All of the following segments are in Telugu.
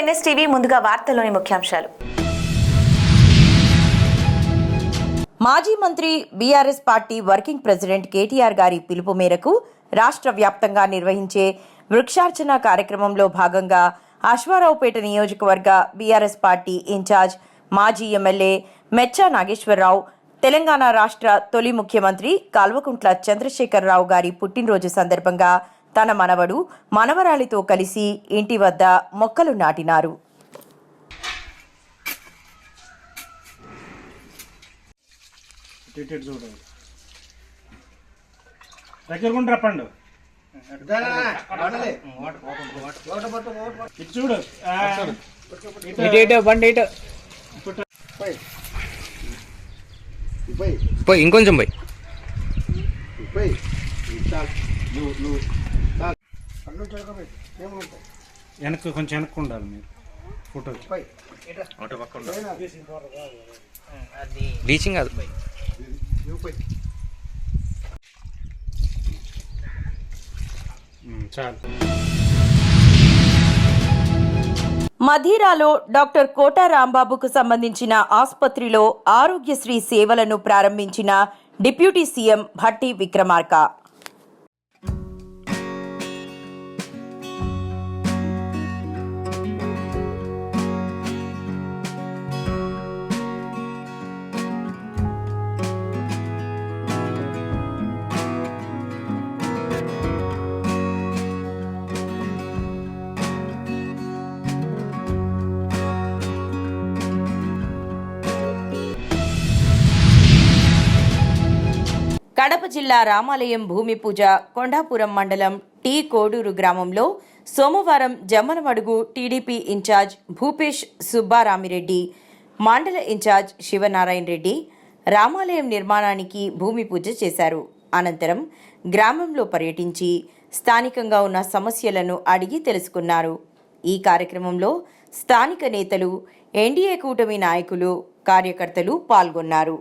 ఎన్ఎస్టీవీ ముందుగా వార్తల్లోని ముఖ్యాంశాలు. మాజీ మంత్రి BRS party working president KTR గారి పిలుపు మేరకు రాష్ట్ర వ్యాప్తంగా నిర్వహించే వృక్షార్చన కార్యక్రమంలో భాగంగా అశ్వారావుపేట నియోజకవర్గ బీఆర్ఎస్ పార్టీ ఇన్ఛార్జ్ మాజీ ఎమ్మెల్యే మెచ్చా నాగేశ్వరరావు, తెలంగాణ రాష్ట్ర తొలి ముఖ్యమంత్రి కల్వకుంట్ల చంద్రశేఖరరావు గారి పుట్టినరోజు సందర్భంగా తన మనవడు మనవరాలితో కలిసి ఇంటి వద్ద మొక్కలు నాటినారు. ఇంకొంచెం పోయి వెనక్కి కొంచెం వెనక్కి ఉండాలి మీరు ఫోటో రీచింగ్ కాదు. చాలు. మధిరాలో డాక్టర్ కోట రాంబాబుకు సంబంధించిన ఆసుపత్రిలో ఆరోగ్యశ్రీ సేవలను ప్రారంభించిన డిప్యూటీ సీఎం భట్టి విక్రమార్క. కడప జిల్లా రామాలయం భూమి పూజ కొండాపురం మండలం టీ కోడూరు గ్రామంలో సోమవారం జమ్మనమడుగు టీడీపీ ఇన్ఛార్జ్ భూపేష్ సుబ్బారామిరెడ్డి, మండల ఇన్ఛార్జ్ శివనారాయణ రెడ్డి రామాలయం నిర్మాణానికి భూమి పూజ చేశారు. అనంతరం గ్రామంలో పర్యటించి స్థానికంగా ఉన్న సమస్యలను అడిగి తెలుసుకున్నారు. ఈ కార్యక్రమంలో స్థానిక నేతలు, ఎన్డీఏ కూటమి నాయకులు, కార్యకర్తలు పాల్గొన్నారు.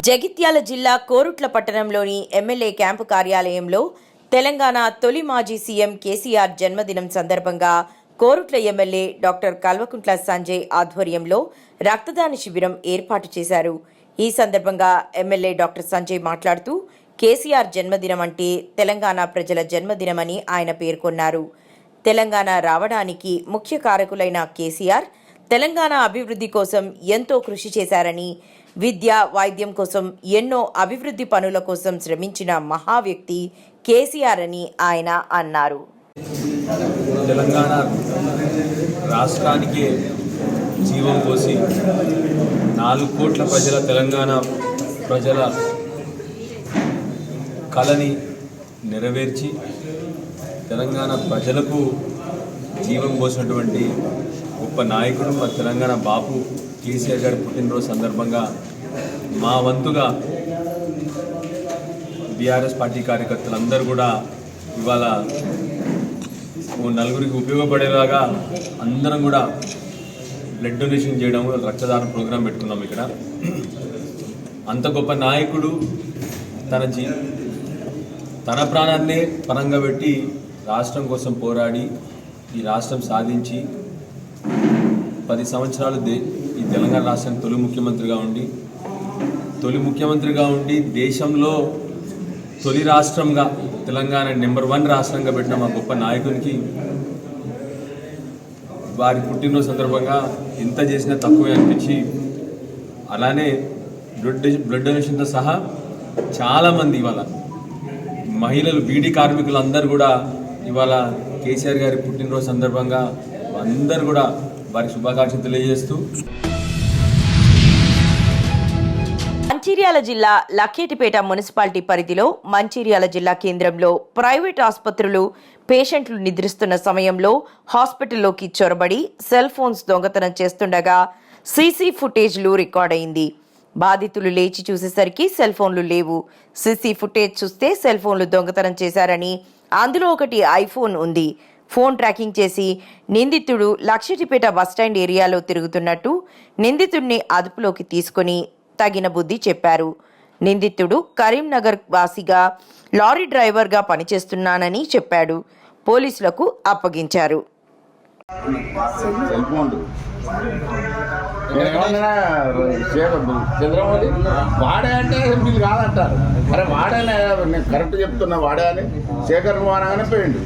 జగిత్యాల జిల్లా కోరుట్ల పట్టణంలోని ఎమ్మెల్యే క్యాంపు కార్యాలయంలో తెలంగాణ తొలి మాజీ సీఎం కేసీఆర్ జన్మదినం సందర్భంగా కోరుట్ల ఎమ్మెల్యే డాక్టర్ కల్వకుంట్ల సంజయ్ ఆధ్వర్యంలో రక్తదాన శిబిరం ఏర్పాటు చేశారు. ఈ సందర్భంగా ఎమ్మెల్యే డాక్టర్ సంజయ్ మాట్లాడుతూ కేసీఆర్ జన్మదినం అంటే తెలంగాణ ప్రజల జన్మదినమని ఆయన పేర్కొన్నారు. తెలంగాణ రావడానికి ముఖ్య కారకులైన కేసీఆర్ తెలంగాణ అభివృద్ధి కోసం ఎంతో కృషి చేశారని, విద్య, వైద్యం కోసం ఎన్నో అభివృద్ధి పనుల కోసం శ్రమించిన మహా వ్యక్తి కేసీఆర్ అని ఆయన అన్నారు. తెలంగాణ రాష్ట్రానికి జీవం పోసి 4 కోట్ల ప్రజల తెలంగాణ ప్రజల కళని నెరవేర్చి తెలంగాణ ప్రజలకు జీవం పోసినటువంటి గొప్ప నాయకుడు మా తెలంగాణ బాపు కేసీఆర్ గారి పుట్టినరోజు సందర్భంగా మా వంతుగా బీఆర్ఎస్ పార్టీ కార్యకర్తలందరూ కూడా ఇవాళ నలుగురికి ఉపయోగపడేలాగా అందరం కూడా బ్లడ్ డొనేషన్ చేయడం, రక్తదాన ప్రోగ్రాం పెట్టుకున్నాం. ఇక్కడ అంత గొప్ప నాయకుడు తన ప్రాణాన్నే పణంగా పెట్టి రాష్ట్రం కోసం పోరాడి ఈ రాష్ట్రం సాధించి 10 సంవత్సరాలు ఈ తెలంగాణ రాష్ట్రానికి తొలి ముఖ్యమంత్రిగా ఉండి దేశంలో తొలి రాష్ట్రంగా తెలంగాణ నెంబర్ 1 రాష్ట్రంగా పెట్టిన మా గొప్ప నాయకునికి వారి పుట్టినరోజు సందర్భంగా ఎంత చేసినా తక్కువే అనిపించి, అలానే బ్లడ్ డొనేషన్తో సహా చాలామంది ఇవాళ మహిళలు, బీడీ కార్మికులు అందరూ కూడా ఇవాళ కేసీఆర్ గారి పుట్టినరోజు సందర్భంగా అందరూ కూడా వారికి శుభాకాంక్షలు తెలియజేస్తూ, మంచిర్యాల జిల్లా లక్కేటిపేట మున్సిపాలిటీ పరిధిలో మంచిర్యాల జిల్లా కేంద్రంలో ప్రైవేట్ ఆసుపత్రులు పేషెంట్లు నిద్రిస్తున్న సమయంలో హాస్పిటల్లోకి చొరబడి సెల్ ఫోన్స్ దొంగతనం చేస్తుండగా సీసీ ఫుటేజ్లు రికార్డయింది. బాధితులు లేచి చూసేసరికి సెల్ ఫోన్లు లేవు. సీసీ ఫుటేజ్ చూస్తే సెల్ ఫోన్లు దొంగతనం చేశారని, అందులో ఒకటి ఐఫోన్ ఉంది. ఫోన్ ట్రాకింగ్ చేసి నిందితుడు లక్షటిపేట బస్టాండ్ ఏరియాలో తిరుగుతున్నట్టు నిందితుడిని అదుపులోకి తీసుకుని తగిన బుద్ధి చెప్పారు. నిందితుడు కరీంనగర్ వాసిగా లారీ డ్రైవర్గా పనిచేస్తున్నానని చెప్పాడు. పోలీసులకు అప్పగించారు. చంద్రమౌళి వాడే అంటే వీళ్ళు కాదంటారు. అరే వాడేనే, నేను కరెక్ట్ చెప్తున్నా, వాడే అని శేఖర్ అనగానే పోయిండు.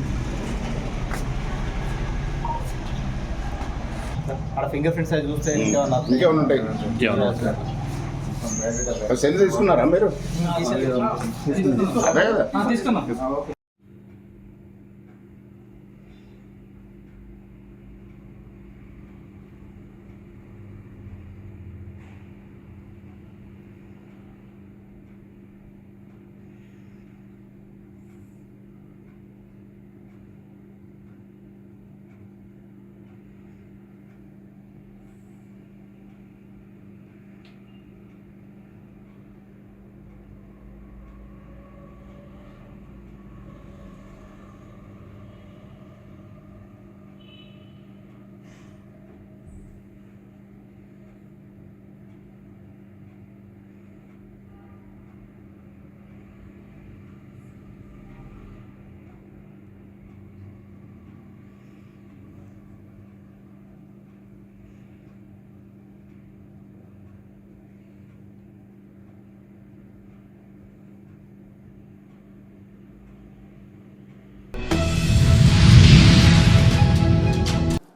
ఫింగర్ ప్రింట్స్ అది చూస్తే ఇంకేమైనా ఉంటాయి. సెల్ తీసుకున్నారా మీరు? అదే కదా.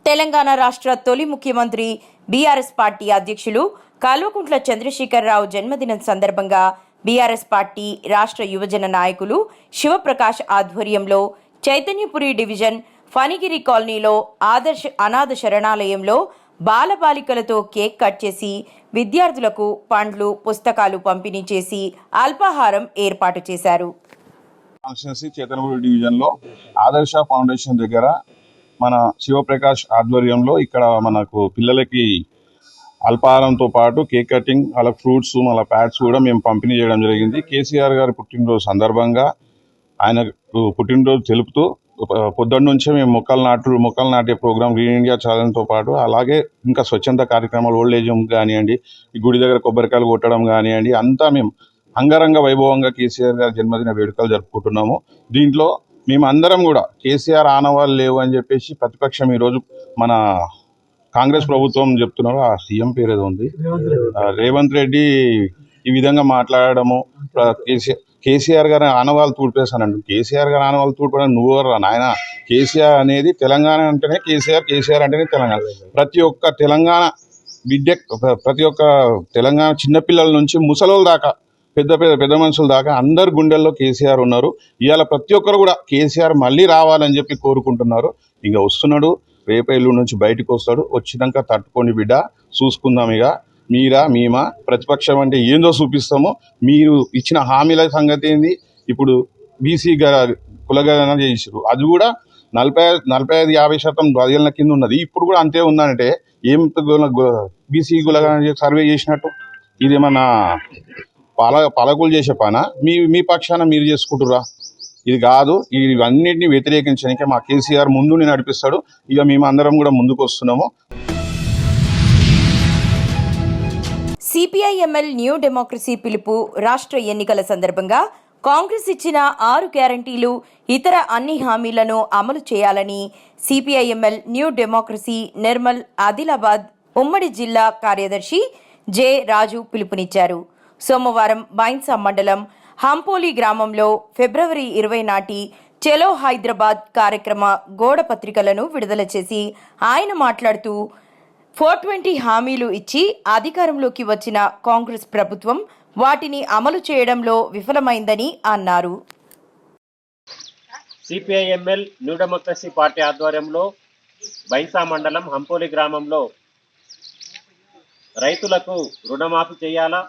తెలంగాణ రాష్ట్ర తొలి ముఖ్యమంత్రి బీఆర్ఎస్ పార్టీ అధ్యక్షులు కల్వకుంట్ల చంద్రశేఖరరావు జన్మదినం సందర్భంగా బీఆర్ఎస్ పార్టీ రాష్ట్ర యువజన నాయకులు శివప్రకాష్ ఆధ్వర్యంలో చైతన్యపురి డివిజన్ ఫణిగిరి కాలనీలో అనాథ శరణాలయంలో బాలబాలికలతో కేక్ కట్ చేసి విద్యార్థులకు పండ్లు, పుస్తకాలు పంపిణీ చేసి అల్పాహారం ఏర్పాటు చేశారు. చైతన్యపురి డివిజన్లో ఆదర్శ ఫౌండేషన్ దగ్గర మన శివప్రకాష్ ఆధ్వర్యంలో ఇక్కడ మనకు పిల్లలకి అల్పాహారంతో పాటు కేక్ కటింగ్, అలా ఫ్రూట్స్, మళ్ళీ ప్యాడ్స్ కూడా మేము పంపిణీ చేయడం జరిగింది. కేసీఆర్ గారి పుట్టినరోజు సందర్భంగా ఆయనకు పుట్టినరోజు తెలుపుతూ పొద్దున్న నుంచే మేము మొక్కలు నాటే ప్రోగ్రామ్ గ్రీన్ ఇండియా ఛాలెంజ్తో పాటు అలాగే ఇంకా స్వచ్ఛంద కార్యక్రమాలు, ఓల్డ్ ఏజ్ హోమ్ కానివ్వండి, ఈ గుడి దగ్గర కొబ్బరికాయలు కొట్టడం కానివ్వండి, అంతా మేము అంగరంగ వైభవంగా కేసీఆర్ గారి జన్మదిన వేడుకలు జరుపుకుంటున్నాము. దీంట్లో మేము అందరం కూడా కేసీఆర్ ఆనవాళ్ళు లేవు అని చెప్పేసి ప్రతిపక్షం ఈరోజు మన కాంగ్రెస్ ప్రభుత్వం చెప్తున్నారు. ఆ సీఎం పేరు ఏదో ఉంది, రేవంత్ రెడ్డి, ఈ విధంగా మాట్లాడము. కేసీఆర్ గారి ఆనవాళ్ళు తూడిపేస్తానండి. కేసీఆర్ గారి ఆనవాళ్ళు తూడిపేయడం నువ్వెవరు నాయన? కేసీఆర్ అనేది తెలంగాణ అంటేనే కేసీఆర్, కేసీఆర్ అంటేనే తెలంగాణ. ప్రతి ఒక్క తెలంగాణ విద్య, ప్రతి ఒక్క తెలంగాణ చిన్నపిల్లల నుంచి ముసలోళ్ళ దాకా, పెద్ద మనుషుల దాకా అందరు గుండెల్లో కేసీఆర్ ఉన్నారు. ఇవాళ ప్రతి ఒక్కరు కూడా కేసీఆర్ మళ్ళీ రావాలని చెప్పి కోరుకుంటున్నారు. ఇంకా వస్తున్నాడు, రేపు ఎల్లుండి నుంచి బయటకు వస్తాడు. వచ్చినాక తట్టుకోండి బిడ్డ, చూసుకుందాం. ఇక మీరా మేమా ప్రతిపక్షం అంటే ఏందో చూపిస్తాము. మీరు ఇచ్చిన హామీల సంగతి ఏంది? ఇప్పుడు బీసీ కులగణన చేసారు, అది కూడా 45-50% బదిలీల కింద ఉన్నది. ఇప్పుడు కూడా అంతే ఉందంటే ఏం బీసీ కులగణన సర్వే చేసినట్టు? ఇది మన పాలకులు చేసే పనా? మీ పక్షాన మీరు చేసుకుంటురా? ఇది కాదు. ఇవన్నిటిని వ్యతిరేకించడానికి మా కేసీఆర్ ముందుని నడిపిస్తాడు. ఇక మేము అందరం కూడా ముందుకు వస్తున్నాము. సిపిఐఎంఎల్ న్యూ డెమోక్రసీ పిలుపు రాష్ట్ర ఎన్నికల సందర్భంగా కాంగ్రెస్ ఇచ్చిన 6 గ్యారంటీలు, ఇతర అన్ని హామీలను అమలు చేయాలని CPIML new democracy Nirmal Adilabad ఉమ్మడి జిల్లా కార్యదర్శి జె రాజు పిలుపునిచ్చారు. సోమవారం బైన్సా మండలం హంపోలి గ్రామంలో ఫిబ్రవరి 20 నాటి చెలో హైదరాబాద్ కార్యక్రమ గోడ పత్రికలను విడుదల చేసి ఆయన మాట్లాడుతూ 420 హామీలు ఇచ్చి అధికారంలోకి వచ్చిన కాంగ్రెస్ ప్రభుత్వం వాటిని అమలు చేయడంలో విఫలమైందని అన్నారు. సిపిఐఎంఎల్ న్యూ డెమోక్రసీ పార్టీ ఆధ్వర్యంలో బైన్సా మండలం హంపోలి గ్రామంలో రైతులకు రుణమాఫీ చేయాలా,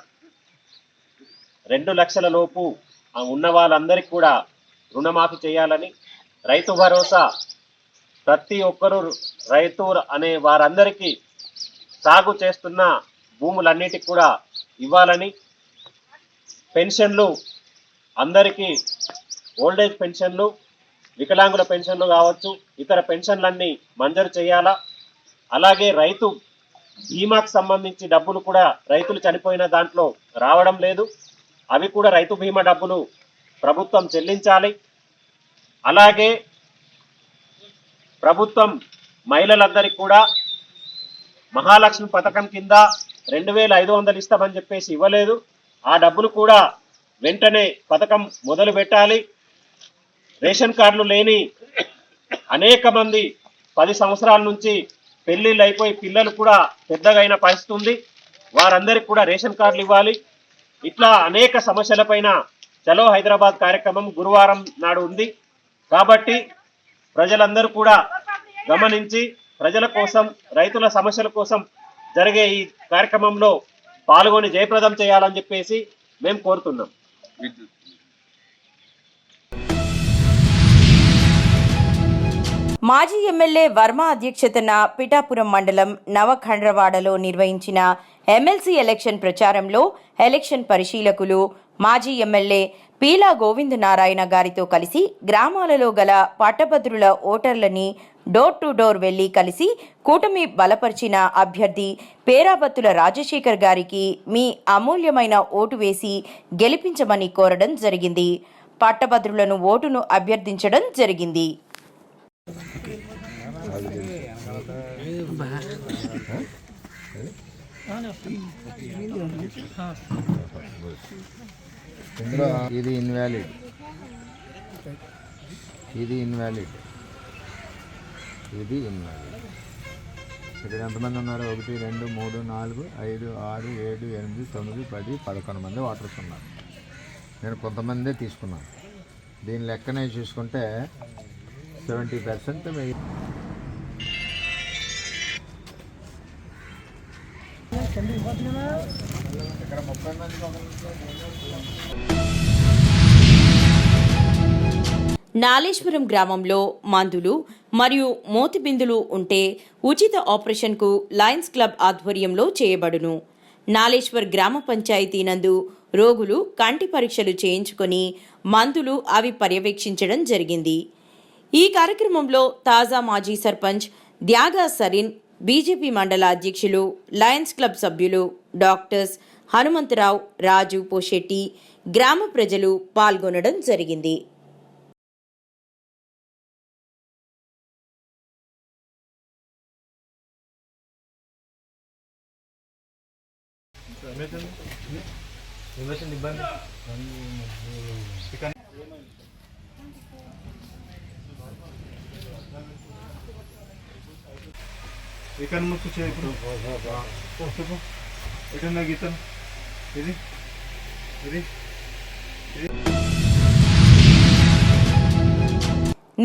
2 లక్షల లోపు ఉన్న వాళ్ళందరికీ కూడా రుణమాఫీ చేయాలని, రైతు భరోసా ప్రతి ఒక్కరూ రైతు అనే వారందరికీ సాగు చేస్తున్న భూములన్నిటికి కూడా ఇవ్వాలని, పెన్షన్లు అందరికీ ఓల్డేజ్ పెన్షన్లు, వికలాంగుల పెన్షన్లు కావచ్చు, ఇతర పెన్షన్లన్నీ మంజూరు చేయాలా. అలాగే రైతు బీమాకు సంబంధించి డబ్బులు కూడా రైతులు చనిపోయిన దాంట్లో రావడం లేదు, అవి కూడా రైతు బీమా డబ్బులు ప్రభుత్వం చెల్లించాలి. అలాగే ప్రభుత్వం మహిళలందరికీ కూడా మహాలక్ష్మి పథకం కింద 2500 ఇస్తామని చెప్పేసి ఇవ్వలేదు, ఆ డబ్బులు కూడా వెంటనే పథకం మొదలు పెట్టాలి. రేషన్ కార్డులు లేని అనేక మంది 10 సంవత్సరాల నుంచి పెళ్లిళ్ళు అయిపోయి పిల్లలు కూడా పెద్దగా అయిన పరిస్థితి ఉంది, వారందరికీ కూడా రేషన్ కార్డులు ఇవ్వాలి. ఇట్లా అనేక సమస్యలపైన చలో హైదరాబాద్ కార్యక్రమం గురువారం నాడు ఉంది. కాబట్టి ప్రజలందరూ కూడా గమనించి ప్రజల కోసం, రైతుల సమస్యల కోసం జరిగే ఈ కార్యక్రమంలో పాల్గొని జయప్రదం చేయాలని చెప్పేసి మేము కోరుతున్నాం. మాజీ ఎమ్మెల్యే వర్మ అధ్యక్షతన పిఠాపురం మండలం నవఖండ్రవాడలో నిర్వహించిన ఎమ్మెల్సీ ఎలక్షన్ ప్రచారంలో ఎలక్షన్ పరిశీలకులు మాజీ ఎమ్మెల్యే పీలా గోవింద్ నారాయణ గారితో కలిసి గ్రామాలలో గల పట్టభద్రుల ఓటర్లని డోర్ టు డోర్ వెళ్లి కలిసి కూటమి బలపరిచిన అభ్యర్థి పేరాబత్తుల రాజశేఖర్ గారికి మీ అమూల్యమైన ఓటు వేసి గెలిపించమని కోరడం జరిగింది. పట్టభద్రులను ఓటును అభ్యర్థించడం జరిగింది. ఇది ఇన్వాలిడ్, ఇది ఇన్వాలిడ్, ఇది ఇన్వాలిడ్. ఇక్కడ ఎంతమంది ఉన్నారు? 1 2 3 4 5 6 7 8 9 10 11 మంది ఓటర్స్ ఉన్నారు. నేను కొంతమందే తీసుకున్నాను. దీని లెక్కనే చూసుకుంటే 70% ఇక్కడ 30 మంది. నాలేశ్వరం గ్రామంలో మందులు మరియు మోతిబిందులు ఉంటే ఉచిత ఆపరేషన్కు లయన్స్ క్లబ్ ఆధ్వర్యంలో చేయబడును. నాలేశ్వర్ గ్రామ పంచాయతీ నందు రోగులు కంటి పరీక్షలు చేయించుకొని మందులు అవి పర్యవేక్షించడం జరిగింది. ఈ కార్యక్రమంలో తాజా మాజీ సర్పంచ్ త్యాగా సరీన్, బీజేపీ మండల అధ్యక్షులు, లయన్స్ క్లబ్ సభ్యులు, డాక్టర్స్ హనుమంతరావు, రాజు పోషెట్టి, గ్రామ ప్రజలు పాల్గొనడం జరిగింది. ఇక్కడ ముక్కు చేయి ఇప్పుడు ఎటున్నా గీతం ఇది ఇది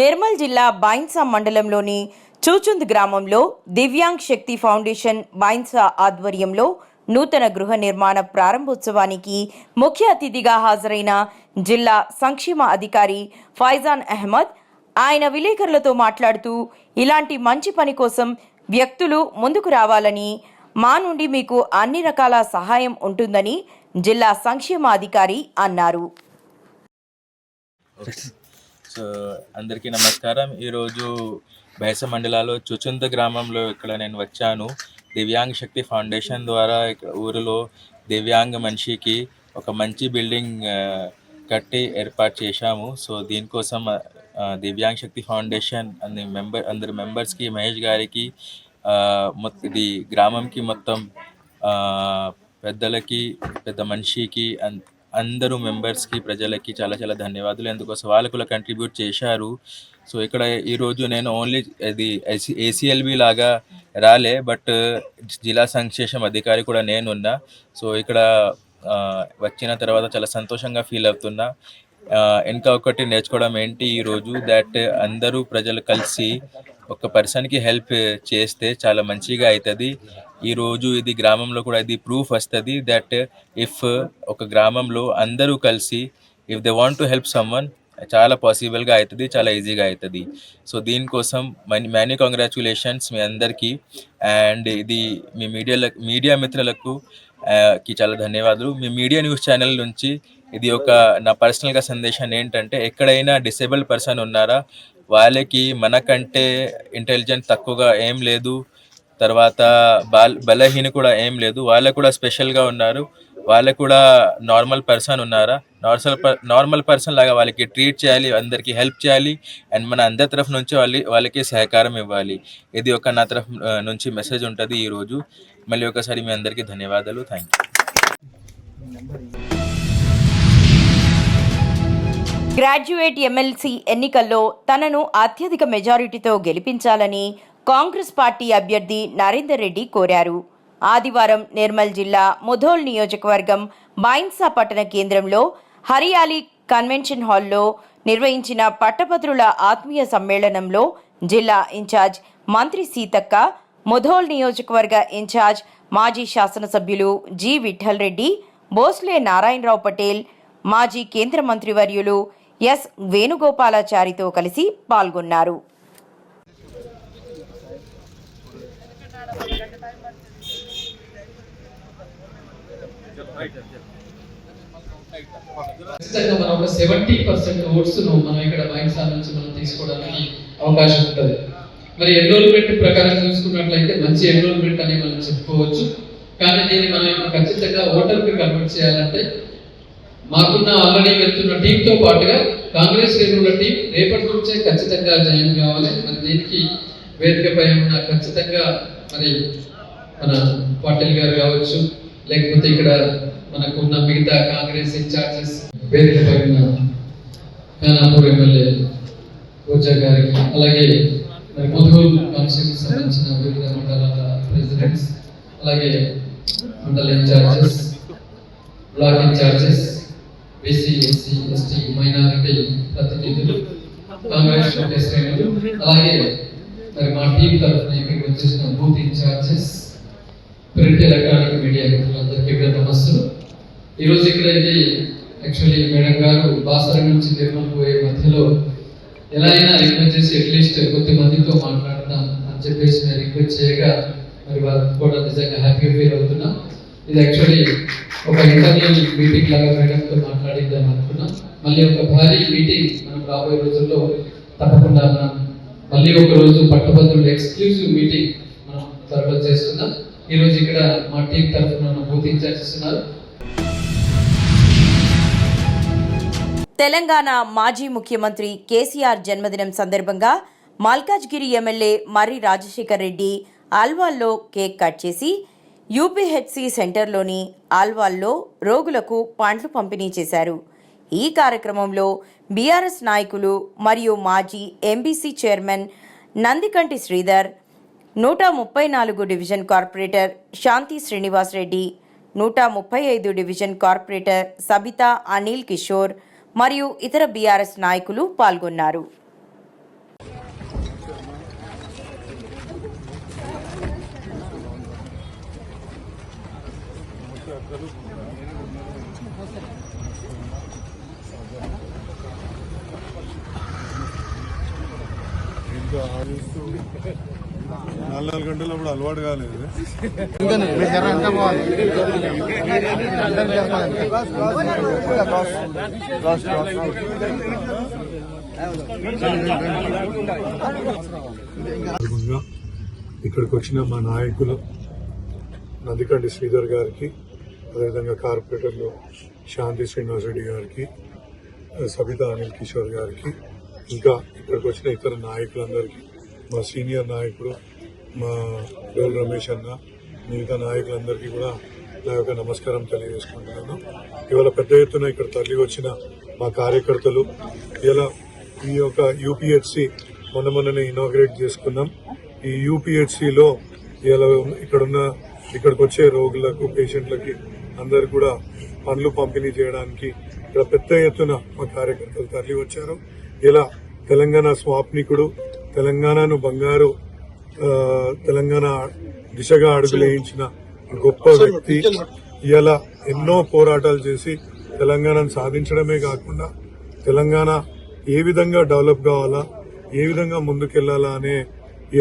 నిర్మల్ జిల్లా బైన్సా మండలంలోని చూచుంద్ గ్రామంలో దివ్యాంగ్ శక్తి ఫౌండేషన్ బైన్సా ఆధ్వర్యంలో నూతన గృహ నిర్మాణ ప్రారంభోత్సవానికి ముఖ్య అతిథిగా హాజరైన జిల్లా సంక్షేమ అధికారి ఫైజాన్ అహ్మద్ ఆయన విలేకరులతో మాట్లాడుతూ ఇలాంటి మంచి పని కోసం వ్యక్తులు ముందుకు రావాలని, మా నుండి మీకు అన్ని రకాల సహాయం ఉంటుందని జిల్లా సంక్షేమ అధికారి అన్నారు. సో అందరికీ నమస్కారం. ఈరోజు బైన్సా మండలాలో చుచుంద గ్రామంలో ఇక్కడ నేను వచ్చాను. దివ్యాంగ్ శక్తి ఫౌండేషన్ ద్వారా ఇక్కడ ఊరిలో దివ్యాంగ మనిషికి ఒక మంచి బిల్డింగ్ కట్టి ఏర్పాటు చేశాము. సో దీనికోసం దివ్యాంగ్ శక్తి ఫౌండేషన్ అందరి మెంబర్స్కి, మహేష్ గారికి, ఇది గ్రామంకి మొత్తం పెద్దలకి, పెద్ద మనిషికి అందరూ మెంబర్స్కి ప్రజలకి చాలా చాలా ధన్యవాదాలు. ఎందుకోసం వాళ్ళు కూడా కంట్రిబ్యూట్ చేశారు. సో ఇక్కడ ఈరోజు నేను ఓన్లీ అది ఏసీఎల్బి లాగా రాలే, బట్ జిల్లా సంక్షేమ అధికారి కూడా నేనున్నా. సో ఇక్కడ వచ్చిన తర్వాత చాలా సంతోషంగా ఫీల్ అవుతున్నా. ఇంకా ఒకటి నేర్చుకోవడం ఏంటి ఈరోజు, దట్ అందరూ ప్రజలు కలిసి ఒక పర్సన్కి హెల్ప్ చేస్తే చాలా మంచిగా అవుతుంది. ఈరోజు ఇది గ్రామంలో కూడా ఇది ప్రూఫ్ వస్తుంది దట్ ఇఫ్ ఒక గ్రామంలో అందరూ కలిసి if they want to help someone చాలా పాసిబుల్గా అవుతుంది, చాలా ఈజీగా అవుతుంది. సో దీనికోసం మెనీ కంగ్రాచ్యులేషన్స్ మీ అందరికీ. అండ్ ఇది మీ మీడియా మిత్రులకు కి చాలా ధన్యవాదాలు. మీ మీడియా న్యూస్ ఛానల్ నుంచి ఇది ఒక నా పర్సనల్గా సందేశం ఏంటంటే, ఎక్కడైనా డిసేబుల్ పర్సన్ ఉన్నారా, వాళ్ళకి మనకంటే ఇంటెలిజెంట్ తక్కువగా ఏం లేదు, తర్వాత బలహీన కూడా ఏం లేదు, వాళ్ళకు కూడా స్పెషల్గా ఉన్నారు, వాళ్ళకు కూడా నార్మల్ పర్సన్ ఉన్నారా, నార్మల్ పర్సన్ లాగా వాళ్ళకి ట్రీట్ చేయాలి, అందరికీ హెల్ప్ చేయాలి. అండ్ మన అందరి తరఫు నుంచి వాళ్ళకి సహకారం ఇవ్వాలి. ఇది ఒక నా తరఫు నుంచి మెసేజ్ ఉంటుంది ఈరోజు. మళ్ళీ ఒకసారి మీ అందరికీ ధన్యవాదాలు. Thank you. గ్రాడ్యుయేట్ ఎమ్మెల్సీ ఎన్నికల్లో తనను అత్యధిక మెజారిటీతో గెలిపించాలని కాంగ్రెస్ పార్టీ అభ్యర్థి నరేందర్ రెడ్డి కోరారు. ఆదివారం నిర్మల్ జిల్లా ముధోల్ నియోజకవర్గం బైన్సా పట్టణ కేంద్రంలో హరియాలి కన్వెన్షన్ హాల్లో నిర్వహించిన పట్టభద్రుల ఆత్మీయ సమ్మేళనంలో జిల్లా ఇన్ఛార్జ్ మంత్రి సీతక్క, ముధోల్ నియోజకవర్గ ఇన్ఛార్జ్ మాజీ శాసనసభ్యులు జి విఠల్ రెడ్డి, బోస్లే నారాయణరావు పటేల్, మాజీ కేంద్ర మంత్రివర్యులు ఎస్ వేణుగోపాలాచారితో కలిసి పాల్గొన్నారు. ఖచ్చితంగా మనం ఒక 70% ఓట్స్ మనం ఇక్కడ బైన్సా నుంచి మనం తీసుకోవడానికి అవకాశం ఉంటుంది. మరి ఎన్రోల్మెంట్ ప్రకారం చూసుకున్నట్లయితే మంచి ఎన్రోల్మెంట్ అని మనం చెప్పుకోవచ్చు. కానీ దీన్ని మనం ఖచ్చితంగా ఓటర్కి కన్వర్ట్ చేయాలంటే మాకున్న ఆల్రెడీ వెళ్తున్న టీంతో పాటుగా కాంగ్రెస్ శ్రేణుల టీం రేపటి నుంచే ఖచ్చితంగా జాయిన్ కావాలి. మరి దీనికి వేదికపై ఉన్న ఖచ్చితంగా మరి మన పాటిల్ గారు కావచ్చు, లేకపోతే ఇక్కడ మనకు ఉన్న మిగతా కాంగ్రెస్ ఇన్ఛార్జెస్, వేదికపై ఉన్న ఖానాపూర్ ఎమ్మెల్యే రోజా గారికి, అలాగే మరి ముధోల్ కాన్స్టిట్యూన్సీకి సంబంధించిన వివిధ మండలాల ప్రెసిడెంట్స్, అలాగే మండల incharges, block incharges, BC, SC, ST, minority ప్రతినిధులు, కాంగ్రెస్ పార్టీ శ్రేణులు, అలాగే మరి మా టీం తరఫున ఇక్కడికి వచ్చేసిన booth in-charges, print electronic media మిత్రులందరికీ నమస్సులు. ఈరోజు ఇక్కడ ఇది యాక్చువల్లీ మేడం గారు బాసర నుంచి నిర్మల్ పోయే మధ్యలో ఎలా అయినా రిక్వెస్ట్ చేసి అట్లీస్ట్ కొద్దిమందితో మాట్లాడదాం అని చెప్పేసి నేను రిక్వెస్ట్ చేయగా మరి వారు కూడా నిజంగా హ్యాపీగా ఫీల్ అవుతున్నా. ఇది యాక్చువల్లీ ఒక ఇంటర్నల్ మీటింగ్ లాగా మేడంతో మాట్లాడిద్దాం అనుకున్నాం. మళ్ళీ ఒక భారీ మీటింగ్ మనం రాబోయే రోజుల్లో తప్పకుండా మనం మళ్ళీ ఒక రోజు పట్టభద్రులు ఎక్స్క్లూజివ్ మీటింగ్ మనం త్వరలో చేస్తున్నాం. ఈరోజు ఇక్కడ మా టీం తరఫున బూత్ ఇన్ఛార్జ్ ఇస్తున్నారు. తెలంగాణ మాజీ ముఖ్యమంత్రి కేసీఆర్ జన్మదినం సందర్భంగా మల్కాజ్గిరి ఎమ్మెల్యే మర్రి రాజశేఖర్ రెడ్డి ఆల్వాల్లో కేక్ కట్ చేసి యూపీహెచ్సి సెంటర్లోని ఆల్వాల్లో రోగులకు పండ్లు పంపిణీ చేశారు. ఈ కార్యక్రమంలో బీఆర్ఎస్ నాయకులు మరియు మాజీ MBC chairman Nandikanti Sridhar, 134 division corporator Shanti Srinivas Reddy, 135 division corporator Sabitha Anil Kishore మరియు ఇతర బీఆర్ఎస్ నాయకులు పాల్గొన్నారు. నాలుగు గంటలు అప్పుడు అలవాటు కాలేదు. ఇక్కడికి వచ్చిన మా నాయకులు నందికంటి శ్రీధర్ గారికి, అదేవిధంగా కార్పొరేటర్లు శాంతి శ్రీనివాస్ రెడ్డి గారికి, సబితా అనిల్ కిషోర్ గారికి, ఇంకా ఇక్కడికి వచ్చిన ఇతర నాయకులందరికీ, మా సీనియర్ నాయకుడు మా డోల్ రమేష్ అన్న, మిగతా నాయకులందరికీ కూడా నా యొక్క నమస్కారం తెలియజేసుకుంటున్నాను. ఇవాళ పెద్ద ఎత్తున ఇక్కడ తరలి వచ్చిన మా కార్యకర్తలు, ఇలా ఈ యొక్క యూపీహెచ్సి మొన్ననే ఇనాగ్రేట్ చేసుకున్నాం. ఈ యూపీహెచ్సిలో ఇలా ఇక్కడికి వచ్చే రోగులకు, పేషెంట్లకి అందరు కూడా పండ్లు పంపిణీ చేయడానికి ఇక్కడ పెద్ద ఎత్తున మా కార్యకర్తలు తరలి వచ్చారు. ఇలా తెలంగాణ స్వాప్నికుడు, తెలంగాణను బంగారు తెలంగాణ దిశగా అడుగులేయించిన గొప్ప వ్యక్తి. ఇలా ఎన్నో పోరాటాలు చేసి తెలంగాణను సాధించడమే కాకుండా తెలంగాణ ఏ విధంగా డెవలప్ కావాలా, ఏ విధంగా ముందుకెళ్లాలా అనే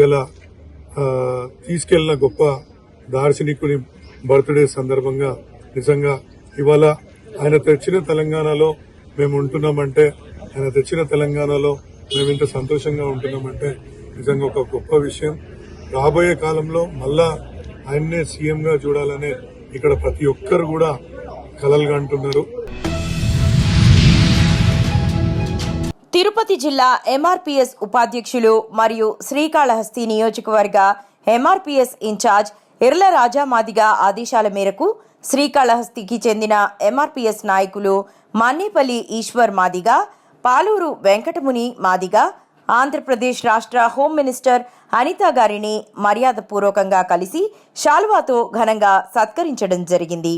ఇలా తీసుకెళ్లిన గొప్ప దార్శనికుని బర్త్డే సందర్భంగా నిజంగా ఇవాళ ఆయన తెచ్చిన తెలంగాణలో మేము ఉంటున్నామంటే, ఆయన తెచ్చిన తెలంగాణలో మేము ఇంత సంతోషంగా ఉంటున్నామంటే నిజంగా ఒక గొప్ప విషయం. రాబోయే కాలంలో మళ్ళా ఆయన్నే సీఎంగా చూడాలనే ఇక్కడ ప్రతి ఒక్కరు కూడా కలలుగా అంటున్నారు. తిరుపతి జిల్లా ఎంఆర్పీఎస్ ఉపాధ్యక్షులు మరియు శ్రీకాళహస్తి నియోజకవర్గ ఎంఆర్పీఎస్ ఇన్ఛార్జ్ ఇర్ల రాజా మాదిగ ఆదేశాల మేరకు శ్రీకాళహస్తికి చెందిన ఎంఆర్పీఎస్ నాయకులు మన్నేపల్లి ఈశ్వర్ మాదిగ, పాలూరు వెంకటముని మాదిగ ఆంధ్రప్రదేశ్ రాష్ట్ర హోం మినిస్టర్ అనితా గారిని మర్యాదపూర్వకంగా కలిసి శాలువాతో ఘనంగా సత్కరించడం జరిగింది.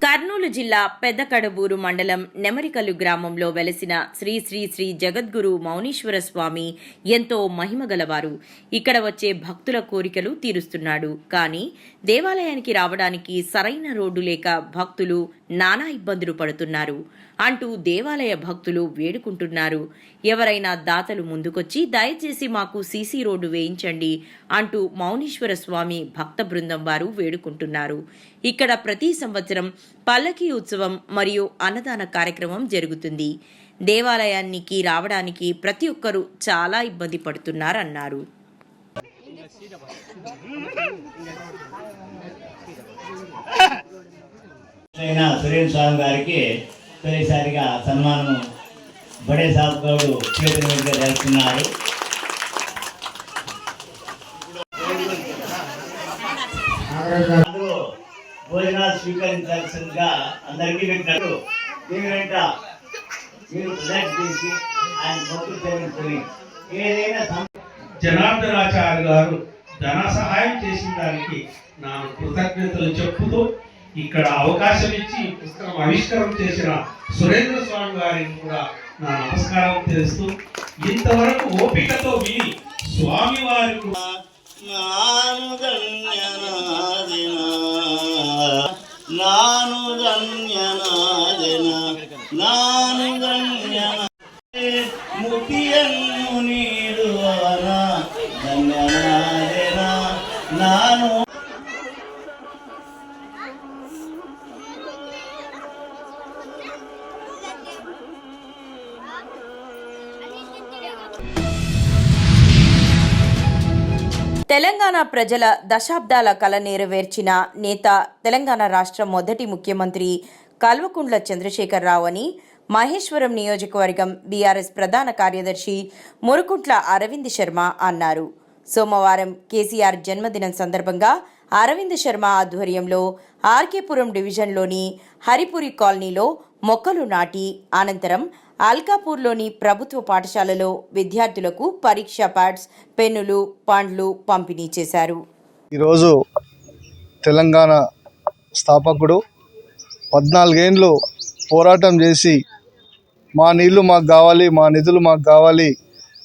కర్నూలు జిల్లా పెద్దకడబూరు మండలం నెమరికల్లు గ్రామంలో వెలసిన శ్రీ శ్రీ శ్రీ జగద్గురు మౌనీశ్వర స్వామి ఎంతో మహిమగలవారు. ఇక్కడ వచ్చే భక్తుల కోరికలు తీరుస్తున్నాడు. కానీ దేవాలయానికి రావడానికి సరైన రోడ్డు లేక భక్తులు నానా ఇబ్బందులు పడుతున్నారు అంటూ దేవాలయ భక్తులు వేడుకుంటున్నారు. ఎవరైనా దాతలు ముందుకొచ్చి దయచేసి మాకు సీసీ రోడ్డు వేయించండి అంటూ మౌనీశ్వర స్వామి భక్త బృందం వారు వేడుకుంటున్నారు. ఇక్కడ ప్రతి సంవత్సరం పల్లకీ ఉత్సవం మరియు అన్నదాన కార్యక్రమం జరుగుతుంది. దేవాలయానికి రావడానికి ప్రతి ఒక్కరూ చాలా ఇబ్బంది పడుతున్నారన్నారు. సురేంద్ర స్వామి గారికి తొలిసారిగా సన్మానం బడే సాబ్ గౌడు చేతుల మీదుగా జరుపుతున్నారు. భోజనాలు స్వీకరించాల్సిందిగా అందరికీ పెట్టినట్టు దీని వెంట మీరు ప్రజెక్ట్ చేసి ఆయన భక్తులు సేవించుకొని ఏదైనా జనార్దనాచార్య గారు ధన సహాయం చేసిన దానికి నా కృతజ్ఞతలు చెప్పుతూ ఇక్కడ అవకాశం ఇచ్చి పుస్తకం ఆవిష్కరణ చేసిన సురేంద్ర స్వామి గారికి కూడా నా నమస్కారం తెలుస్తూ ఇంతవరకు ఓపికతో విని స్వామి వారికి తెలంగాణ ప్రజల దశాబ్దాల కల నెరవేర్చిన నేత, తెలంగాణ రాష్ట్ర మొదటి ముఖ్యమంత్రి కల్వకుంట్ల చంద్రశేఖరరావు అని మహేశ్వరం నియోజకవర్గం బీఆర్ఎస్ ప్రధాన కార్యదర్శి మురుకుంట్ల అరవింద్ శర్మ అన్నారు. సోమవారం కేసీఆర్ జన్మదినం సందర్భంగా అరవింద్ శర్మ ఆధ్వర్యంలో ఆర్కేపురం డివిజన్లోని హరిపురి కాలనీలో మొక్కలు నాటి అనంతరం అల్కాపూర్లోని ప్రభుత్వ పాఠశాలలో విద్యార్థులకు పరీక్షా ప్యాడ్స్, పెన్నులు, పండ్లు పంపిణీ చేశారు. ఈరోజు తెలంగాణ స్థాపకుడు 14 ఏళ్ళు పోరాటం చేసి మా నీళ్లు మాకు కావాలి, మా నిధులు మాకు కావాలి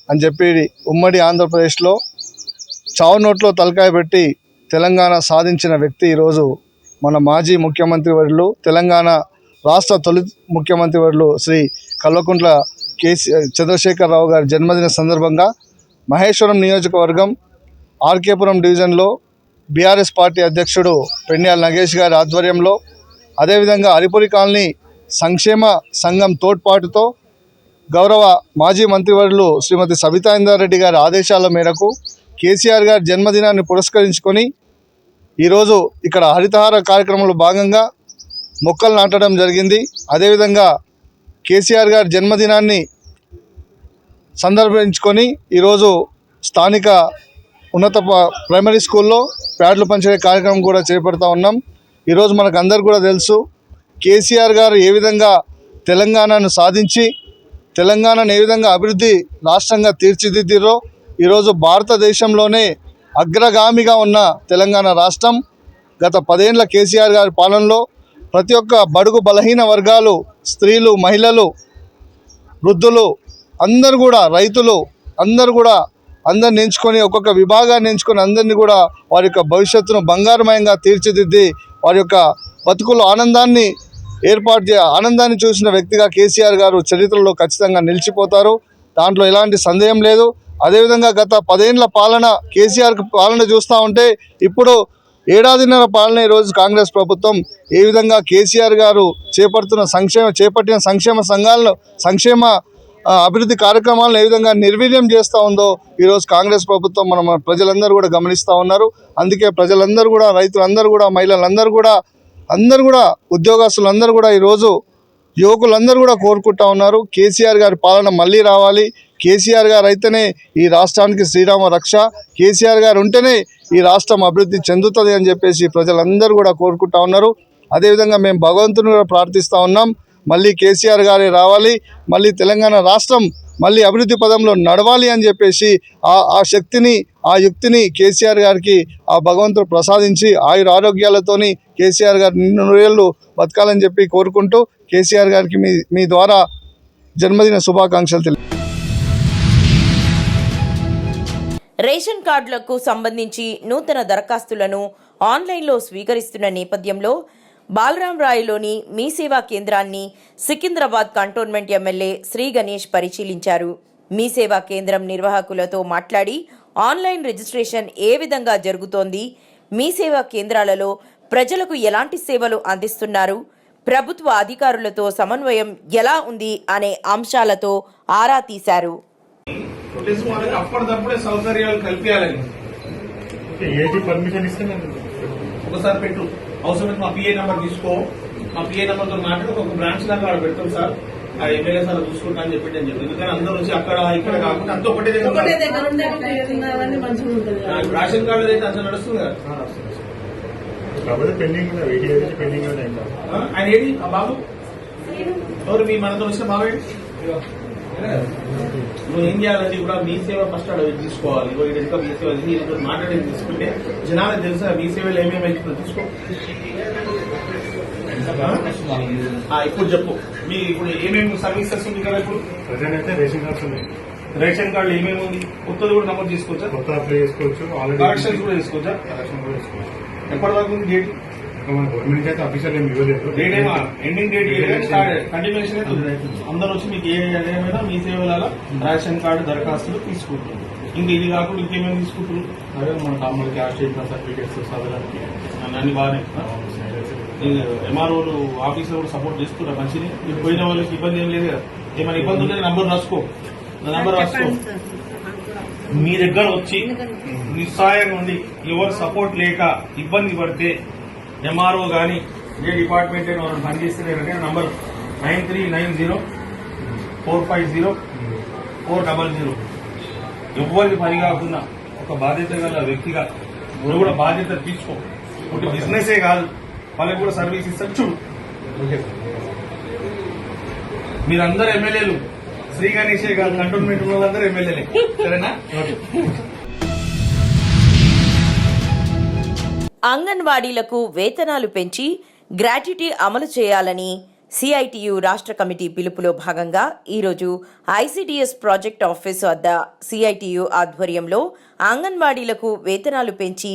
అని చెప్పి ఉమ్మడి ఆంధ్రప్రదేశ్లో చావు నోట్లో తలకాయ పెట్టి తెలంగాణ సాధించిన వ్యక్తి ఈరోజు మన మాజీ ముఖ్యమంత్రి వర్యులు, తెలంగాణ రాష్ట్ర తొలి ముఖ్యమంత్రి వర్యులు శ్రీ కల్వకుంట్ల చంద్రశేఖరరావు గారి జన్మదిన సందర్భంగా మహేశ్వరం నియోజకవర్గం ఆర్కేపురం డివిజన్లో బీఆర్ఎస్ పార్టీ అధ్యక్షుడు పెన్యాల నగేష్ గారి ఆధ్వర్యంలో, అదేవిధంగా హరిపురి కాలనీ సంక్షేమ సంఘం తోడ్పాటుతో గౌరవ మాజీ మంత్రివర్యులు శ్రీమతి సబితా ఇంద్రారెడ్డి గారి ఆదేశాల మేరకు కేసీఆర్ గారి జన్మదినాన్ని పురస్కరించుకొని ఈరోజు ఇక్కడ హరితహార కార్యక్రమంలో భాగంగా మొక్కలు నాటడం జరిగింది. అదేవిధంగా కేసీఆర్ గారి జన్మదినాన్ని సందర్భించుకొని ఈరోజు స్థానిక ఉన్నత ప్రైమరీ స్కూల్లో ప్యాడ్లు పంచే కార్యక్రమం కూడా చేపడతా ఉన్నాం. ఈరోజు మనకు అందరు కూడా తెలుసు, కేసీఆర్ గారు ఏ విధంగా తెలంగాణను సాధించి తెలంగాణను ఏ విధంగా అభివృద్ధి రాష్ట్రంగా తీర్చిదిద్దిరో ఈరోజు భారతదేశంలోనే అగ్రగామిగా ఉన్న తెలంగాణ రాష్ట్రం గత 10 ఏళ్ల కేసీఆర్ గారి పాలనలో ప్రతి ఒక్క బడుగు బలహీన వర్గాలు, స్త్రీలు, మహిళలు, వృద్ధులు అందరూ కూడా, రైతులు అందరూ కూడా అందరిని ఎంచుకొని ఒక్కొక్క విభాగాన్ని ఎంచుకొని అందరినీ కూడా వారి యొక్క భవిష్యత్తును బంగారుమయంగా తీర్చిదిద్ది వారి యొక్క బతుకుల ఆనందాన్ని ఆనందాన్ని చూసిన వ్యక్తిగా కేసీఆర్ గారు చరిత్రలో ఖచ్చితంగా నిలిచిపోతారు. దాంట్లో ఎలాంటి సందేహం లేదు. అదేవిధంగా గత 10 ఏళ్ల పాలన కేసీఆర్ పాలన చూస్తూ ఉంటే ఇప్పుడు ఏడాదిన్నర పాలన ఈరోజు కాంగ్రెస్ ప్రభుత్వం ఏ విధంగా కేసీఆర్ గారు చేపట్టిన సంక్షేమ అభివృద్ధి కార్యక్రమాలను ఏ విధంగా నిర్వీర్యం చేస్తూ ఉందో ఈరోజు కాంగ్రెస్ ప్రభుత్వం మన ప్రజలందరూ కూడా గమనిస్తూ ఉన్నారు. అందుకే ప్రజలందరూ కూడా, రైతులందరూ కూడా, మహిళలందరూ కూడా, ఉద్యోగస్తులందరూ కూడా, ఈరోజు యువకులందరూ కూడా కోరుకుంటా ఉన్నారు కేసీఆర్ గారి పాలన మళ్ళీ రావాలి. కేసీఆర్ గారు అయితేనే ఈ రాష్ట్రానికి శ్రీరామ రక్ష, కేసీఆర్ గారు ఉంటేనే ఈ రాష్ట్రం అభివృద్ధి చెందుతుంది అని చెప్పేసి ప్రజలందరూ కూడా కోరుకుంటా ఉన్నారు. అదేవిధంగా మేము భగవంతుని కూడా ప్రార్థిస్తూ ఉన్నాం, మళ్ళీ కేసీఆర్ గారే రావాలి, మళ్ళీ తెలంగాణ రాష్ట్రం మళ్ళీ అభివృద్ధి పదంలో నడవాలి అని చెప్పేసి ఆ శక్తిని, ఆ యుక్తిని కేసీఆర్ గారికి ఆ భగవంతుడు ప్రసాదించి ఆరోగ్యాలతోని కేసీఆర్ గారు 100 ఏళ్ళు బతకాలని చెప్పి కోరుకుంటూ కేసీఆర్ గారికి మీ ద్వారా జన్మదిన శుభాకాంక్షలు తెలియ. రేషన్ కార్డులకు సంబంధించి నూతన దరఖాస్తులను ఆన్లైన్లో స్వీకరిస్తున్న నేపథ్యంలో బాలరాంరాయులోని మీ సేవా కేంద్రాన్ని సికింద్రాబాద్ కంటోన్మెంట్ ఎమ్మెల్యే శ్రీ గణేష్ పరిశీలించారు. మీ సేవా కేంద్రం నిర్వాహకులతో మాట్లాడి ఆన్లైన్ రిజిస్ట్రేషన్ ఏ విధంగా జరుగుతోంది, మీ సేవా కేంద్రాలలో ప్రజలకు ఎలాంటి సేవలు అందిస్తున్నారు, ప్రభుత్వ అధికారులతో సమన్వయం ఎలా ఉంది అనే అంశాలతో ఆరా తీశారు. అప్పటిదప్పుడే సౌకర్యాలు కల్పించాలని పర్మిషన్ ఇస్తే ఒకసారి పెట్టు, అవసరమైతే మా పిఏ నెంబర్ తీసుకో, మా పిఏ నెంబర్తో మాట్లాడి ఒక బ్రాంచ్ లాగా వాడు పెడతాం సార్, ఆ ఎమ్మెల్యే సార్ చూసుకుంటా అని చెప్పి ఎందుకంటే అందరూ వచ్చి అక్కడ ఇక్కడ కాకుండా అంత ఒకటే దగ్గర రేషన్ కార్డు అయితే అంత నడుస్తుంది కదా. ఆయన ఏది ఆ బాబు ఎవరు మీ మనతో వచ్చిన బాబు నువ్వు ఏం చేయాలంటే ఇప్పుడు మీ సేవ ఫస్ట్ అవి తీసుకోవాలి. ఇంకా మీ సేవ మాట్లాడేది తీసుకుంటే జనాలకు తెలుసా మీ సేవలు ఏమేమి అవుతుందో తీసుకో. ఇప్పుడు చెప్పు మీ ఇప్పుడు ఏమేమి సర్వీసెస్ ఉంది కదా. ఇప్పుడు ప్రజెంట్ అయితే రేషన్ కార్డ్స్ ఉన్నాయి. రేషన్ కార్డు ఏమేమి ఉంది, కొత్తది కూడా నమోదు చేసుకోవచ్చా, కొత్త అప్లై చేసుకోవచ్చు, కరెక్షన్స్ కూడా చేసుకోవచ్చా, ఎప్పటి వరకు ఉంది డేట్? గవర్నమెంట్ అయితే అఫీషియల్ ఏమి ఇవ్వలేదు, డేట్ ఏమో ఎండింగ్ డేట్ కంటిన్యూషన్ అయితే అందరూ వచ్చి మీకు ఏమైనా మీ సేవల రేషన్ కార్డు దరఖాస్తులు తీసుకుంటారు. ఇంకా ఇది కాకుండా ఇంకేమేమి తీసుకుంటారు? అదే మన నార్మల్ క్యాష్ సర్టిఫికేట్స్ చదవడానికి అన్ని బాగానే. ఎంఆర్ఓలు ఆఫీసులో కూడా సపోర్ట్ చేస్తున్నారు మంచిది. మీరు పోయిన వాళ్ళకి ఇబ్బంది ఏం లేదు కదా. ఏమైనా ఇబ్బంది ఉంటే నంబర్ రాసుకో, మీ దగ్గర వచ్చి నిస్సాయంగా ఉండి ఎవరు సపోర్ట్ లేక ఇబ్బంది పడితే ఎంఆర్ఓ కానీ ఏ డిపార్ట్మెంట్ అయినా వాళ్ళు పనిచేస్తే నంబర్ 9390450400. ఎవరికి పని కాకుండా ఒక బాధ్యత గల వ్యక్తిగా నువ్వు కూడా బాధ్యత తీసుకో. ఒకటి బిజినెసే కాదు, వాళ్ళకి కూడా సర్వీస్ ఇస్తారు. చూడు మీరందరూ ఎమ్మెల్యేలు, శ్రీ గణేషే కాదు కంటోన్మెంట్ వాళ్ళందరూ ఎమ్మెల్యేలే, సరేనా? అంగన్వాడీలకు వేతనాలు పెంచి గ్రాట్యుటీ అమలు చేయాలని సిఐటియు రాష్ట్ర కమిటీ పిలుపులో భాగంగా ఈరోజు ఐసిడిఎస్ ప్రాజెక్ట్ ఆఫీసు వద్ద సిఐటియు ఆధ్వర్యంలో అంగన్వాడీలకు వేతనాలు పెంచి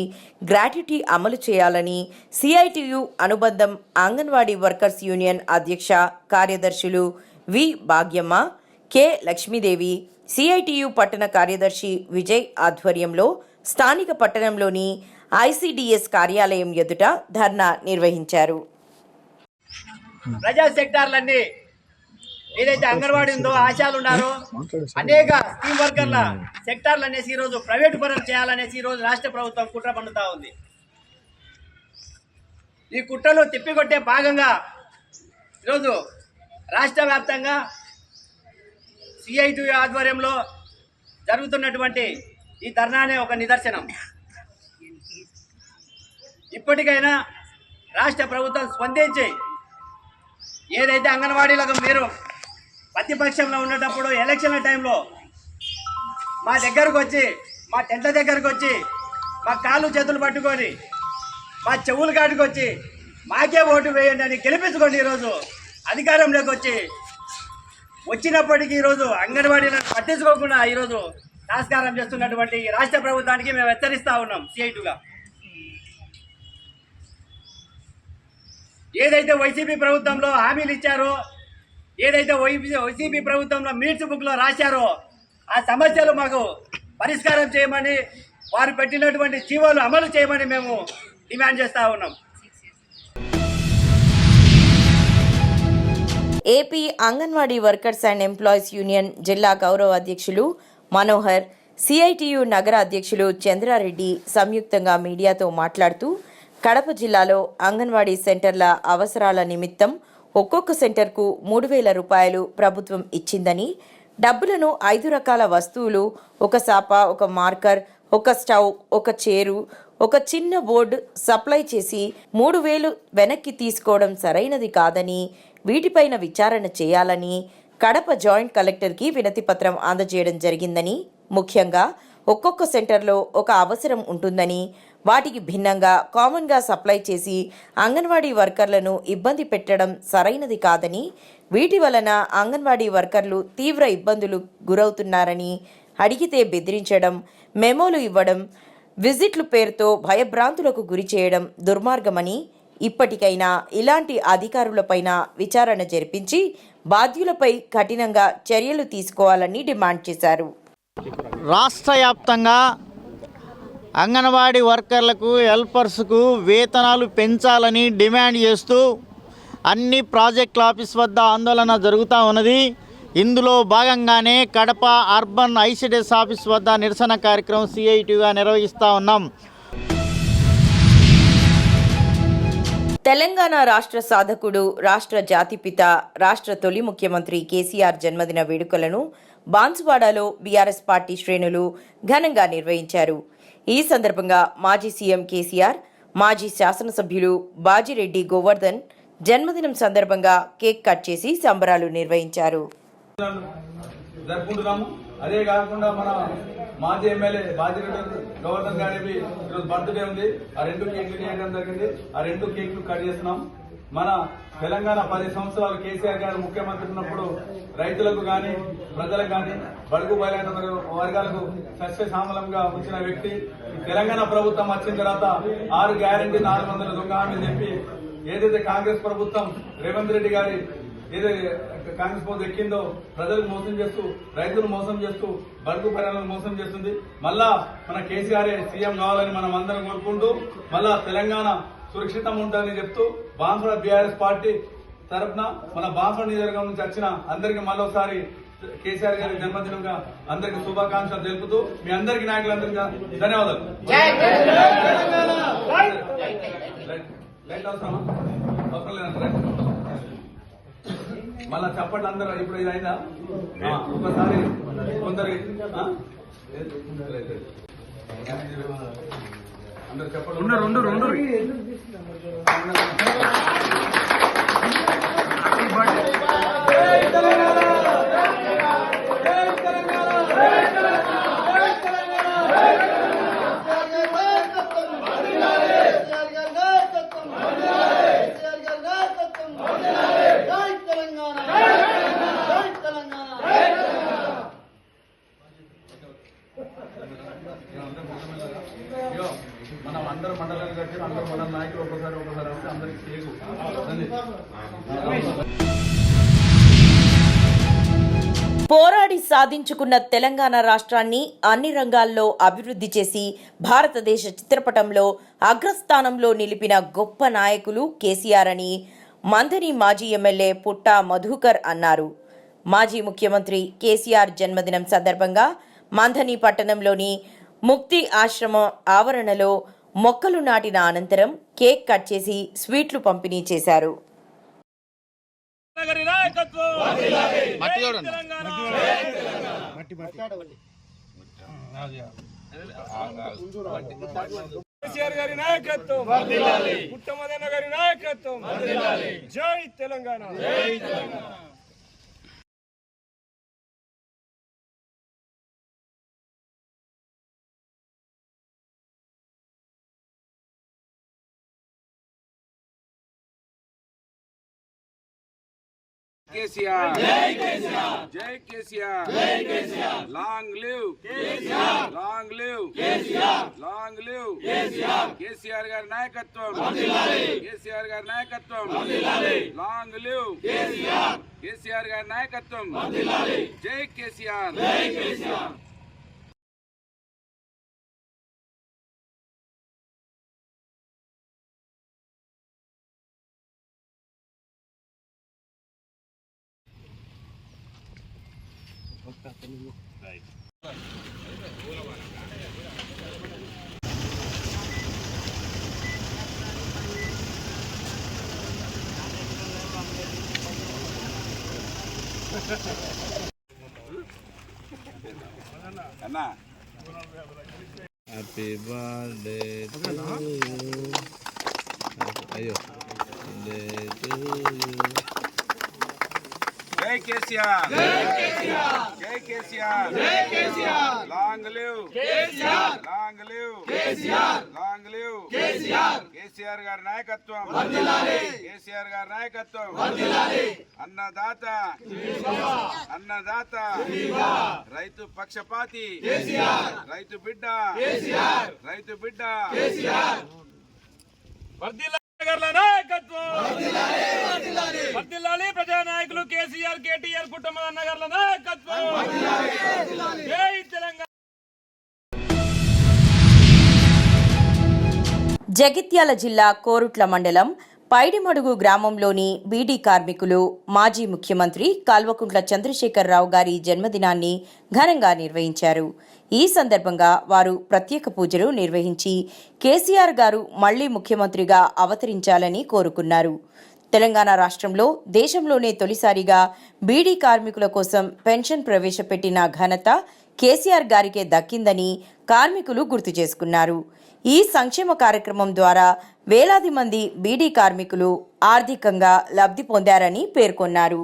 గ్రాట్యుటీ అమలు చేయాలని సిఐటియు అనుబంధం అంగన్వాడీ వర్కర్స్ యూనియన్ అధ్యక్ష కార్యదర్శులు వి భాగ్యమ్మ, కె లక్ష్మీదేవి, సిఐటియు పట్టణ కార్యదర్శి విజయ్ ఆధ్వర్యంలో స్థానిక పట్టణంలోని ఐసిడిఎస్ కార్యాలయం ఎదుట ధర్నా నిర్వహించారు. ప్రజా సెక్టార్లన్నీ ఏదైతే అంగన్వాడీ ఉందో ఆశాలు ఉన్నారో అనేక స్కీమ్ వర్కర్ల సెక్టార్లు అనేసి ఈరోజు ప్రైవేటు పరం చేయాలనేసి ఈరోజు రాష్ట్ర ప్రభుత్వం కుట్ర పన్నుతా ఉంది. ఈ కుట్రలు తిప్పికొట్టే భాగంగా ఈరోజు రాష్ట్ర వ్యాప్తంగా CITU ఆధ్వర్యంలో జరుగుతున్నటువంటి ఈ ధర్నానే ఒక నిదర్శనం. ఇప్పటికైనా రాష్ట్ర ప్రభుత్వం స్పందించి ఏదైతే అంగన్వాడీలకు మీరు ప్రతిపక్షంలో ఉండేటప్పుడు ఎలక్షన్ల టైంలో మా దగ్గరకు వచ్చి మా టెంట్ల దగ్గరకు వచ్చి మా కాళ్ళు చేతులు పట్టుకొని మా చెవులు కాటుకు వచ్చి మాకే ఓటు వేయండి అని గెలిపించుకోండి. ఈరోజు అధికారంలోకి వచ్చినప్పటికీ ఈరోజు అంగన్వాడీలను పట్టించుకోకుండా ఈరోజు నమస్కారం చేస్తున్నటువంటి రాష్ట్ర ప్రభుత్వానికి మేము హెచ్చరిస్తూ ఉన్నాం. CITUగా ఏదైతే వైసీపీ ప్రభుత్వంలో హామీలు ఇచ్చారో, ఏదైతే వైసీపీ ప్రభుత్వంలో మీట్స్ బుక్లో రాశారో ఆ సమస్యలు మాకు పరిష్కారం చేయమని, వారు పెట్టినటువంటి జీవోలు అమలు చేయమని మేము డిమాండ్ చేస్తూ ఉన్నాం. AP anganwadi workers and employees union జిల్లా గౌరవ అధ్యక్షులు మనోహర్, CITU నగర అధ్యక్షులు చంద్రారెడ్డి సంయుక్తంగా మీడియాతో మాట్లాడుతూ కడప జిల్లాలో అంగన్వాడీ సెంటర్ల అవసరాల నిమిత్తం ఒక్కొక్క సెంటర్కు 3,000 రూపాయలు ప్రభుత్వం ఇచ్చిందని, డబ్బులను 5 రకాల వస్తువులు, ఒక సాప, ఒక మార్కర్, ఒక స్టవ్, ఒక చేరు, ఒక చిన్న బోర్డు సప్లై చేసి 3,000 వెనక్కి తీసుకోవడం సరైనది కాదని, వీటిపైన విచారణ చేయాలని కడప జాయింట్ కలెక్టర్కి వినతి పత్రం అందజేయడం జరిగిందని, ముఖ్యంగా ఒక్కొక్క సెంటర్లో ఒక అవసరం ఉంటుందని, వాటికి భిన్నంగా కామన్గా సప్లై చేసి అంగన్వాడీ వర్కర్లను ఇబ్బంది పెట్టడం సరైనది కాదని, వీటి వలన అంగన్వాడీ వర్కర్లు తీవ్ర ఇబ్బందులు గురవుతున్నారని, అడిగితే బెదిరించడం, మెమోలు ఇవ్వడం, విజిట్లు పేరుతో భయభ్రాంతులకు గురి చేయడం దుర్మార్గమని, ఇప్పటికైనా ఇలాంటి అధికారులపైన విచారణ జరిపించి బాధ్యులపై కఠినంగా చర్యలు తీసుకోవాలని డిమాండ్ చేశారు. రాష్ట్ర వ్యాప్తంగా అంగన్వాడీ వర్కర్లకు, హెల్పర్స్కు వేతనాలు పెంచాలని డిమాండ్ చేస్తూ అన్ని ప్రాజెక్టుల ఆఫీస్ వద్ద ఆందోళన జరుగుతూ ఉన్నది. ఇందులో భాగంగానే కడప అర్బన్ ICDS ఆఫీస్ వద్ద నిరసన కార్యక్రమం CITUగా నిర్వహిస్తూ ఉన్నాం. తెలంగాణ రాష్ట్ర సాధకుడు, రాష్ట్ర జాతిపిత, రాష్ట్ర తొలి ముఖ్యమంత్రి కేసీఆర్ జన్మదిన వేడుకలను బాన్సువాడలో బీఆర్ఎస్ పార్టీ శ్రేణులు ఘనంగా నిర్వహించారు. ఈ సందర్భంగా మాజీ సీఎం కేసీఆర్, మాజీ శాసనసభ్యులు బాజిరెడ్డి గోవర్ధన్ జన్మదినం సందర్భంగా కేక్ కట్ చేసి సంబరాలు నిర్వహించారు. జరుపుకుంటున్నాము. అదే కాకుండా మన మాజీ ఎమ్మెల్యే బాజిరెడ్డి గోవర్ధన్ గారికి ఈరోజు బర్త్డే ఉంది. ఆ 2 కేక్లు చేయడం జరిగింది. ఆ 2 కేక్లు కట్ చేస్తున్నాం. మన తెలంగాణ 10 సంవత్సరాలు కేసీఆర్ గారు ముఖ్యమంత్రి ఉన్నప్పుడు రైతులకు కానీ, ప్రజలకు కానీ, బడుగు బలైన వర్గాలకు సస్యశ్యామలంగా ఉంచిన వ్యక్తి. తెలంగాణ ప్రభుత్వం వచ్చిన తర్వాత 6 గ్యారెంటీ 400 దొంగ హామీలు చెప్పి ఏదైతే కాంగ్రెస్ ప్రభుత్వం రేవంత్ రెడ్డి గారి ఏదైతే కాంగ్రెస్ ప్రభుత్వం ఎక్కిందో ప్రజలకు మోసం చేస్తూ, రైతులు మోసం చేస్తూ, బడుగు బలైనలకు మోసం చేస్తుంది. మళ్ళా మన కేసీఆర్ఏ సీఎం కావాలని మనం అందరం కోరుకుంటూ మళ్ళా తెలంగాణ సురక్షితం ఉంటుందని చెప్తూ బాన్సువాడ బీఆర్ఎస్ పార్టీ తరఫున మన బాన్సువాడ నియోజకవర్గం నుంచి వచ్చిన అందరికీ మరోసారి కేసీఆర్ గారి జన్మదినంగా అందరికి శుభాకాంక్షలు తెలుపుతూ మీ అందరికీ నాయకులందరికీ ధన్యవాదాలు. లైట్ అవసరమా? అవసరం లేదంటారా? మళ్ళా చెప్పండి అందరూ. ఇప్పుడు ఇది అయిందా? ఒకసారి కొందరు అందరు చెప్పండి. మనం అందరూ మండలాలు కట్టి అందరూ మండల నాయకులు ఒకసారి వస్తే అందరికి కేకు. పోరాడి సాధించుకున్న తెలంగాణ రాష్ట్రాన్ని అన్ని రంగాల్లో అభివృద్ధి చేసి భారతదేశ చిత్రపటంలో అగ్రస్థానంలో నిలిపిన గొప్ప నాయకులు కేసీఆర్ అని మంథని మాజీ ఎమ్మెల్యే పుట్టా మధుకర్ అన్నారు. మాజీ ముఖ్యమంత్రి కేసీఆర్ జన్మదినం సందర్భంగా మంథని పట్టణంలోని ముక్తి ఆశ్రమ ఆవరణలో మొక్కలు నాటిన అనంతరం కేక్ కట్ చేసి స్వీట్లు పంపిణీ చేశారు. కేసీఆర్ గారి నాయకత్వం, పుట్టమదన్న గారి నాయకత్వం, జై తెలంగాణ. కేసీఆర్ జై కేసీఆర్, జై కేసీఆర్, జై KCR, long live KCR, long live KCR, long live KCR, KCR గారి నాయకత్వం వర్ధిల్లాలి, కేసీఆర్ గారి నాయకత్వం వర్ధిల్లాలి, లాంగ్ లివ్ కేసీఆర్, కేసీఆర్ గారి నాయకత్వం వర్ధిల్లాలి, జై కేసీఆర్, జై కేసీఆర్. అన్నా హ్యాపీ బర్త్డే టు యూ. అయ్యో జై కేసీఆర్, జై కేసీఆర్, జై కేసీఆర్, జై KCR, long live KCR, long live KCR, long live KCR, KCR గారి నాయకత్వం వర్ధిల్లాలి, కేసీఆర్ గారి నాయకత్వం వర్ధిల్లాలి, అన్నదాత అన్నదాత రైతు పక్షపాతి కేసీఆర్, రైతు బిడ్డ కేసీఆర్, రైతు బిడ్డ కేసీఆర్. నాయకత్వం వర్ధిల్లాలి, ప్రజానాయకులు కేసీఆర్, కేటీఆర్, కుటుంబ అన్నగారుల నాయకత్వం, జై తెలంగాణ. జగిత్యాల జిల్లా కోరుట్ల మండలం పైడిమడుగు గ్రామంలోని బీడీ కార్మికులు మాజీ ముఖ్యమంత్రి కల్వకుంట్ల చంద్రశేఖరరావు గారి జన్మదినాన్ని ఘనంగా నిర్వహించారు. ఈ సందర్భంగా వారు ప్రత్యేక పూజలు నిర్వహించి కేసీఆర్ గారు మళ్లీ ముఖ్యమంత్రిగా అవతరించాలని కోరుకున్నారు. తెలంగాణ రాష్ట్రంలో దేశంలోనే తొలిసారిగా బీడీ కార్మికుల కోసం పెన్షన్ ప్రవేశపెట్టిన ఘనత కేసీఆర్ గారికే దక్కిందని కార్మికులు గుర్తు చేసుకున్నారు. ఈ సంక్షేమ కార్యక్రమం ద్వారా వేలాది మంది బీడీ కార్మికులు ఆర్థికంగా లబ్ధి పొందారని పేర్కొన్నారు.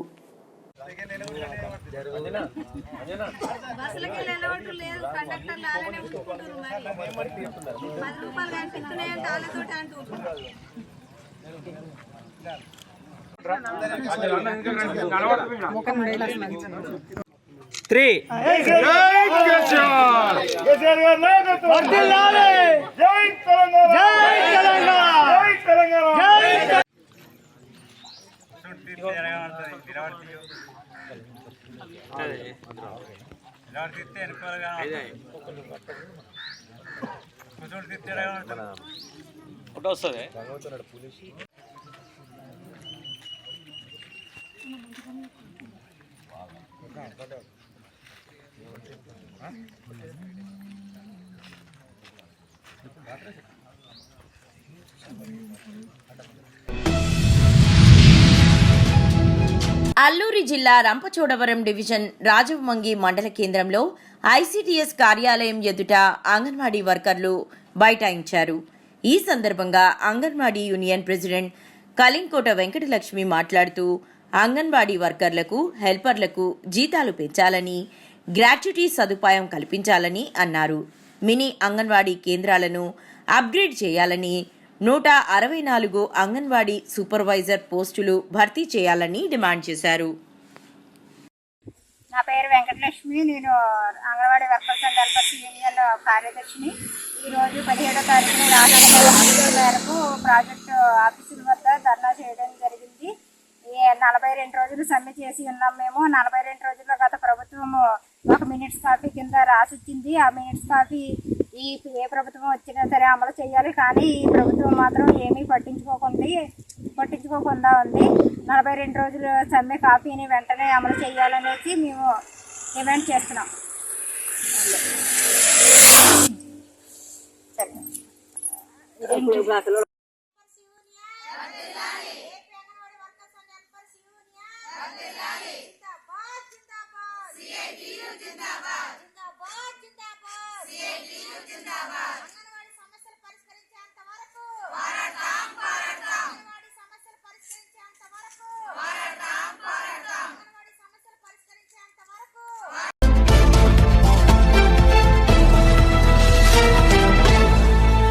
అల్లూరి జిల్లా రంపచోడవరం డివిజన్ రాజమంగి మండల కేంద్రంలో ఐసీడీఎస్ కార్యాలయం ఎదుట అంగన్వాడీ వర్కర్లు బైఠాయించారు. ఈ సందర్భంగా అంగన్వాడీ యూనియన్ ప్రెసిడెంట్ కలింకోట వెంకటలక్ష్మి మాట్లాడుతూ అంగన్వాడీ వర్కర్లకు, హెల్పర్లకు జీతాలు పెంచాలని, గ్రాట్యుటీ సదుపాయం కల్పించాలని అన్నారు. మినీ అంగన్వాడీ కేంద్రాలను అప్గ్రేడ్ చేయాలని, 164 అంగన్వాడీ సూపర్వైజర్ పోస్టులు భర్తీ చేయాలని డిమాండ్ చేశారు. నా పేరు వెంకటలక్ష్మి. నేను anganwadi workers and helpers union కార్యదర్శిని. ఈరోజు 17వ తారీఖున రాష్ట్ర మేరకు ప్రాజెక్టు ఆఫీసుల వద్ద ధర్నా చేయడం జరిగింది. 42 రోజులు సమ్మె చేసి ఉన్నాం. మేము 42 రోజుల్లో గత ప్రభుత్వము ఒక మినిట్స్ కాపీ కింద రాసిచ్చింది. ఆ మినిట్స్ కాపీ ఏ ప్రభుత్వం వచ్చినా సరే అమలు చేయాలి. కానీ ఈ ప్రభుత్వం మాత్రం ఏమీ పట్టించుకోకుండా పట్టించుకోకుండా ఉంది. 42 రోజుల సమ్మె కాపీని వెంటనే అమలు చేయాలనేసి మేము డిమాండ్ చేస్తున్నాం. జిందాబాద్ జిందాబాద్ జిందాబాద్